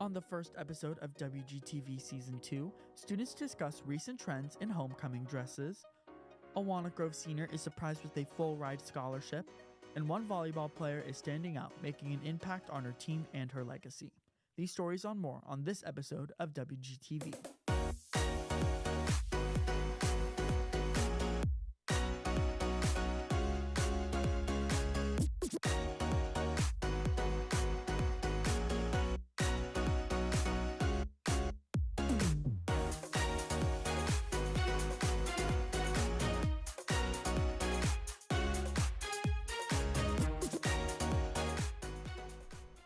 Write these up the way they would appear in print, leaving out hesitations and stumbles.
On the first episode of WGTV Season 2, students discuss recent trends in homecoming dresses. A Walnut Grove senior is surprised with a full ride scholarship, and one volleyball player is standing out, making an impact on her team and her legacy. These stories and more on this episode of WGTV.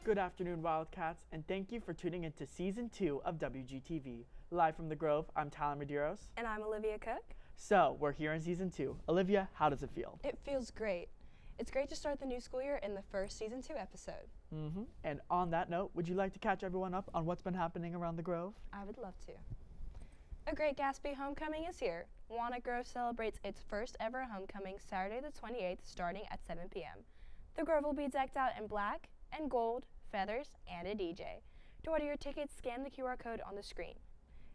Good afternoon, Wildcats, and thank you for tuning into Season 2 of WGTV. Live from the Grove, I'm Tyler Medeiros. And I'm Olivia Cook. So, we're here in Season 2. Olivia, how does it feel? It feels great. It's great to start the new school year in the first Season 2 episode. And on that note, would you like to catch everyone up on what's been happening around the Grove? I would love to. A great Gatsby homecoming is here. Walnut Grove celebrates its first ever homecoming Saturday the 28th starting at 7 p.m. The Grove will be decked out in black and gold, feathers, and a DJ. To order your tickets, scan the QR code on the screen.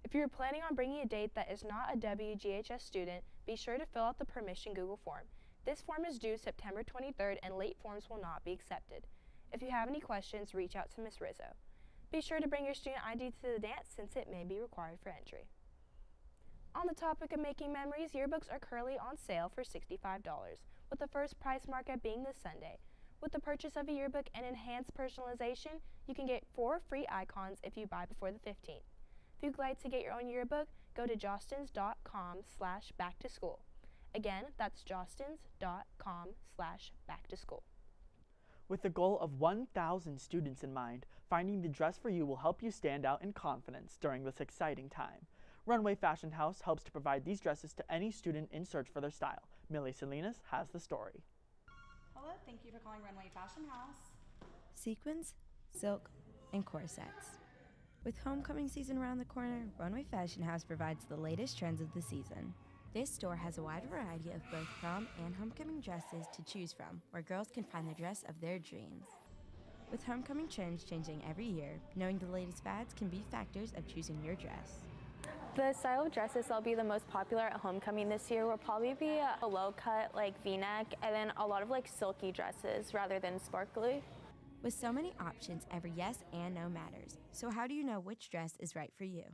If you're planning on bringing a date that is not a WGHS student, be sure to fill out the permission Google form. This form is due September 23rd and late forms will not be accepted. If you have any questions, reach out to Ms. Rizzo. Be sure to bring your student ID to the dance since it may be required for entry. On the topic of making memories, yearbooks are currently on sale for $65, with the first price markup being this Sunday. With the purchase of a yearbook and enhanced personalization, you can get 4 free icons if you buy before the 15th. If you'd like to get your own yearbook, go to jostens.com/backtoschool. Again, that's jostens.com/backtoschool. With the goal of 1,000 students in mind, finding the dress for you will help you stand out in confidence during this exciting time. Runway Fashion House helps to provide these dresses to any student in search for their style. Millie Salinas has the story. Hello, thank you for calling Runway Fashion House. Sequins, silk, and corsets. With homecoming season around the corner, Runway Fashion House provides the latest trends of the season. This store has a wide variety of both prom and homecoming dresses to choose from, where girls can find the dress of their dreams. With homecoming trends changing every year, knowing the latest fads can be factors of choosing your dress. The style of dresses that'll be the most popular at homecoming this year will probably be a low cut like v-neck and then a lot of like silky dresses rather than sparkly. With so many options, every yes and no matters. So how do you know which dress is right for you?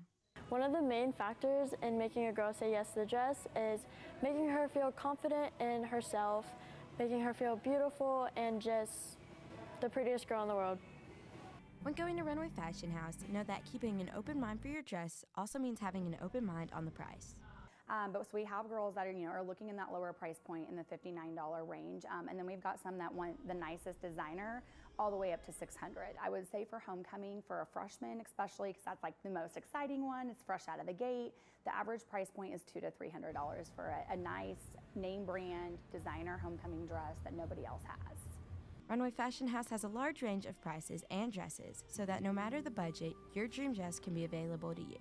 One of the main factors in making a girl say yes to the dress is making her feel confident in herself, making her feel beautiful and just the prettiest girl in the world. When going to Runway Fashion House, know that keeping an open mind for your dress also means having an open mind on the price. But so we have girls that are looking in that lower price point in the $59 range, and then we've got some that want the nicest designer all the way up to $600. I would say for homecoming, for a freshman especially, because that's like the most exciting one, it's fresh out of the gate, the average price point is $200 to $300 for a nice name brand designer homecoming dress that nobody else has. Runway Fashion House has a large range of prices and dresses, so that no matter the budget, your dream dress can be available to you.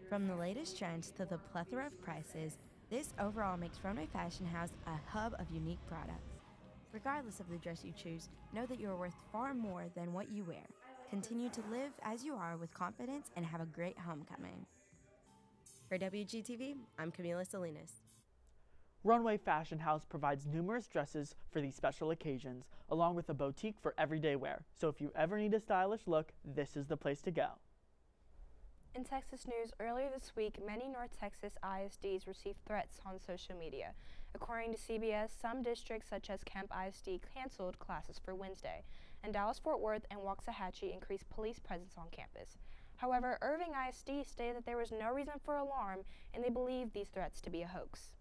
From the latest trends to the plethora of prices, this overall makes Runway Fashion House a hub of unique products. Regardless of the dress you choose, know that you are worth far more than what you wear. Continue to live as you are with confidence and have a great homecoming. For WGTV, I'm Camila Salinas. Runway Fashion House provides numerous dresses for these special occasions, along with a boutique for everyday wear. So if you ever need a stylish look, this is the place to go. In Texas news, earlier this week, many North Texas ISDs received threats on social media. According to CBS, some districts such as Kemp ISD canceled classes for Wednesday, and Dallas-Fort Worth and Waxahachie increased police presence on campus. However, Irving ISD stated that there was no reason for alarm, and they believed these threats to be a hoax.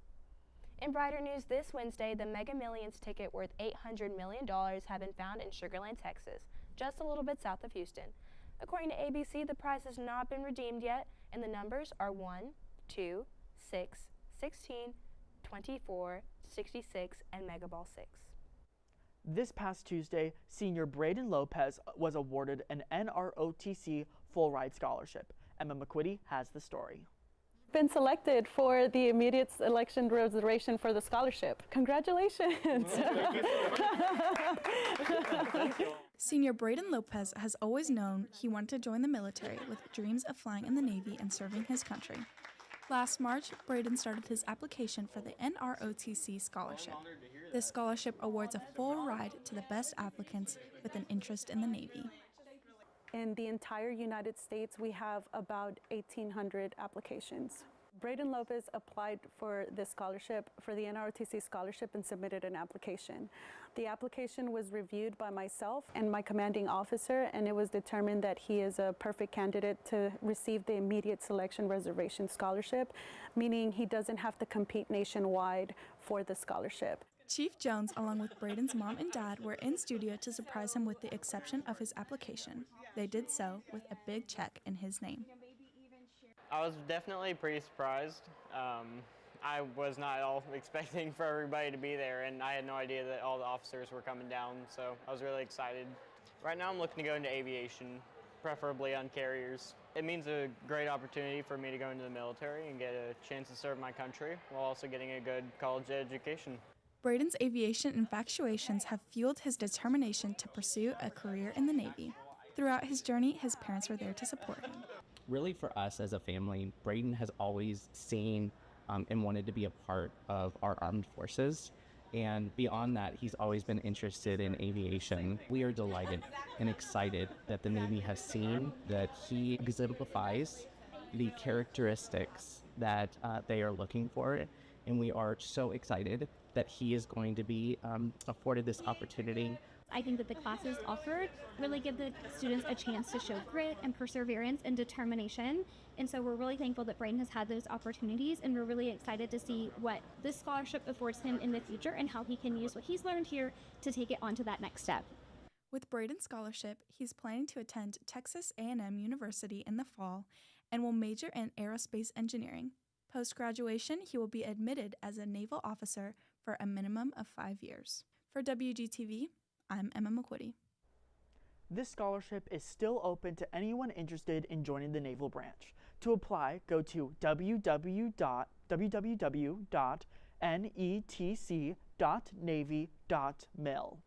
In brighter news, this Wednesday, the Mega Millions ticket worth $800 million have been found in Sugar Land, Texas, just a little bit south of Houston. According to ABC, the prize has not been redeemed yet, and the numbers are 1, 2, 6, 16, 24, 66, and Mega Ball 6. This past Tuesday, senior Braden Lopez was awarded an NROTC full ride scholarship. Emma McQuitty has the story. Been selected for the immediate selection reservation for the scholarship. Congratulations. Senior Braden Lopez has always known he wanted to join the military with dreams of flying in the Navy and serving his country. Last March, Braden started his application for the NROTC scholarship. This scholarship awards a full ride to the best applicants with an interest in the Navy. In the entire United States, we have about 1,800 applications. Braden Lopez applied for this scholarship, for the NROTC scholarship, and submitted an application. The application was reviewed by myself and my commanding officer, and it was determined that he is a perfect candidate to receive the immediate selection reservation scholarship, meaning he doesn't have to compete nationwide for the scholarship. Chief Jones, along with Braden's mom and dad, were in studio to surprise him with the acceptance of his application. They did so with a big check in his name. I was definitely pretty surprised. I was not at all expecting for everybody to be there, and I had no idea that all the officers were coming down, so I was really excited. Right now I'm looking to go into aviation, preferably on carriers. It means a great opportunity for me to go into the military and get a chance to serve my country while also getting a good college education. Braden's aviation infatuations have fueled his determination to pursue a career in the Navy. Throughout his journey, his parents were there to support him. Really, for us as a family, Braden has always seen and wanted to be a part of our armed forces. And beyond that, he's always been interested in aviation. We are delighted and excited that the Navy has seen that he exemplifies the characteristics that they are looking for. And we are so excited that he is going to be afforded this opportunity. I think that the classes offered really give the students a chance to show grit and perseverance and determination. And so we're really thankful that Braden has had those opportunities, and we're really excited to see what this scholarship affords him in the future and how he can use what he's learned here to take it on to that next step. With Braden's scholarship, he's planning to attend Texas A&M University in the fall and will major in aerospace engineering. Post-graduation, he will be admitted as a naval officer for a minimum of 5 years. For WGTV, I'm Emma McQuitty. This scholarship is still open to anyone interested in joining the Naval Branch. To apply, go to www.netc.navy.mil.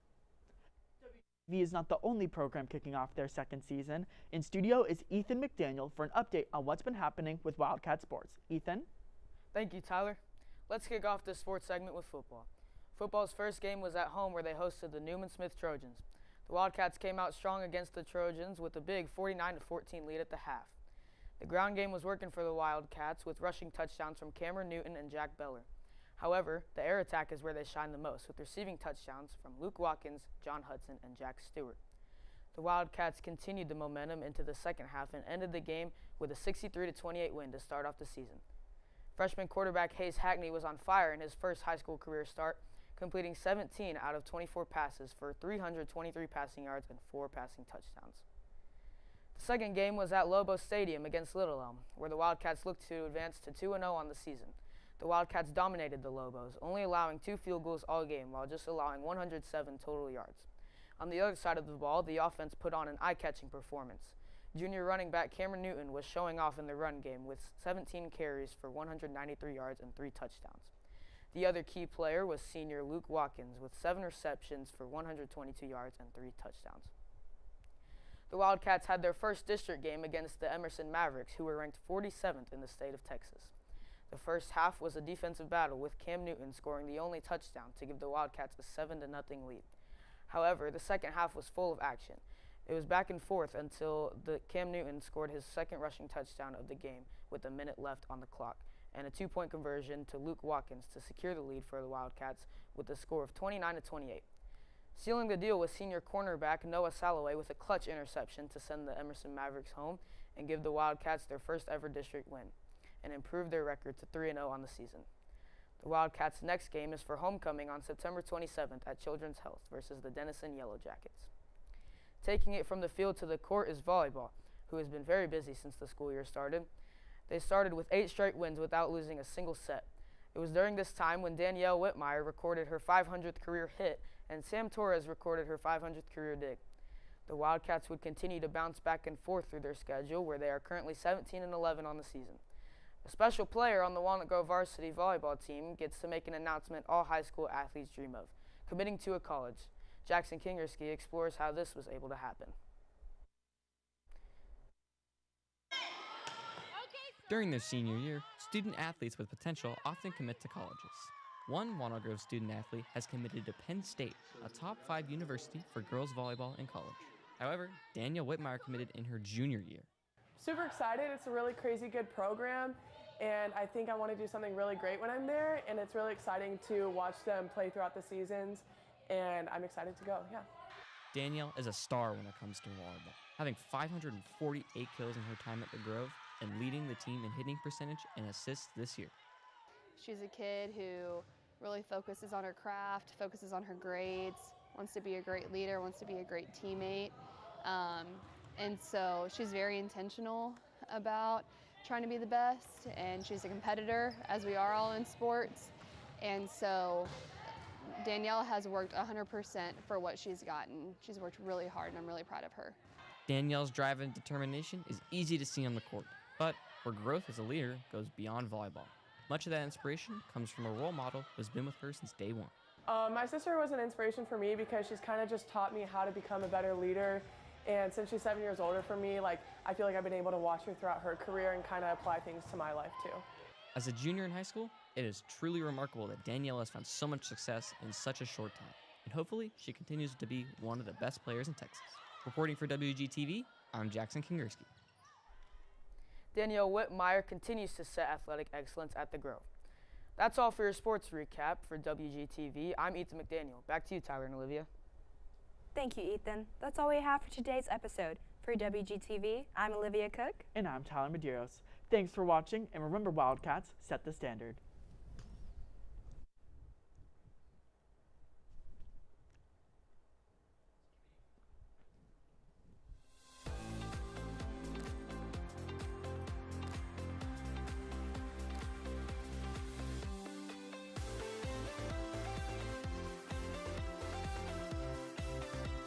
WGTV is not the only program kicking off their second season. In studio is Ethan McDaniel for an update on what's been happening with Wildcat Sports. Ethan? Thank you, Tyler. Let's kick off this sports segment with football. Football's first game was at home where they hosted the Newman-Smith Trojans. The Wildcats came out strong against the Trojans with a big 49-14 lead at the half. The ground game was working for the Wildcats with rushing touchdowns from Cameron Newton and Jack Beller. However, the air attack is where they shine the most, with receiving touchdowns from Luke Watkins, John Hudson, and Jack Stewart. The Wildcats continued the momentum into the second half and ended the game with a 63-28 win to start off the season. Freshman quarterback Hayes Hackney was on fire in his first high school career start, completing 17 out of 24 passes for 323 passing yards and 4 passing touchdowns. The second game was at Lobo Stadium against Little Elm, where the Wildcats looked to advance to 2-0 on the season. The Wildcats dominated the Lobos, only allowing 2 field goals all game while just allowing 107 total yards. On the other side of the ball, the offense put on an eye-catching performance. Junior running back Cameron Newton was showing off in the run game with 17 carries for 193 yards and 3 touchdowns. The other key player was senior Luke Watkins with 7 receptions for 122 yards and 3 touchdowns. The Wildcats had their first district game against the Emerson Mavericks, who were ranked 47th in the state of Texas. The first half was a defensive battle with Cam Newton scoring the only touchdown to give the Wildcats a 7-0 lead. However, the second half was full of action. It was back and forth until Cam Newton scored his second rushing touchdown of the game with a minute left on the clock, and a 2-point conversion to Luke Watkins to secure the lead for the Wildcats with a score of 29-28. Sealing the deal was senior cornerback Noah Salloway with a clutch interception to send the Emerson Mavericks home and give the Wildcats their first ever district win and improve their record to 3-0 on the season. The Wildcats' next game is for homecoming on September 27th at Children's Health versus the Denison Yellow Jackets. Taking it from the field to the court is volleyball, who has been very busy since the school year started. They started with 8 straight wins without losing a single set. It was during this time when Danielle Whitmire recorded her 500th career hit and Sam Torres recorded her 500th career dig. The Wildcats would continue to bounce back and forth through their schedule, where they are currently 17-11 on the season. A special player on the Walnut Grove varsity volleyball team gets to make an announcement all high school athletes dream of, committing to a college. Jackson Kingerski explores how this was able to happen. During their senior year, student athletes with potential often commit to colleges. One Walnut Grove student athlete has committed to Penn State, a top 5 university for girls volleyball in college. However, Danielle Whitmire committed in her junior year. Super excited. It's a really crazy good program, and I think I want to do something really great when I'm there, and it's really exciting to watch them play throughout the seasons, and I'm excited to go, yeah. Danielle is a star when it comes to volleyball, having 548 kills in her time at the Grove and leading the team in hitting percentage and assists this year. She's a kid who really focuses on her craft, focuses on her grades, wants to be a great leader, wants to be a great teammate. And so she's very intentional about trying to be the best, and she's a competitor, as we are all in sports. And so Danielle has worked 100% for what she's gotten. She's worked really hard, and I'm really proud of her. Danielle's drive and determination is easy to see on the court, but her growth as a leader goes beyond volleyball. Much of that inspiration comes from a role model who's been with her since day one. My sister was an inspiration for me because she's kind of just taught me how to become a better leader. And since she's 7 years older from me, I feel like I've been able to watch her throughout her career and kind of apply things to my life too. As a junior in high school, it is truly remarkable that Danielle has found so much success in such a short time. And hopefully, she continues to be one of the best players in Texas. Reporting for WGTV, I'm Jackson Kingerski. Danielle Whitmire continues to set athletic excellence at the Grove. That's all for your sports recap for WGTV. I'm Ethan McDaniel. Back to you, Tyler and Olivia. Thank you, Ethan. That's all we have for today's episode. For WGTV, I'm Olivia Cook. And I'm Tyler Medeiros. Thanks for watching, and remember, Wildcats, set the standard.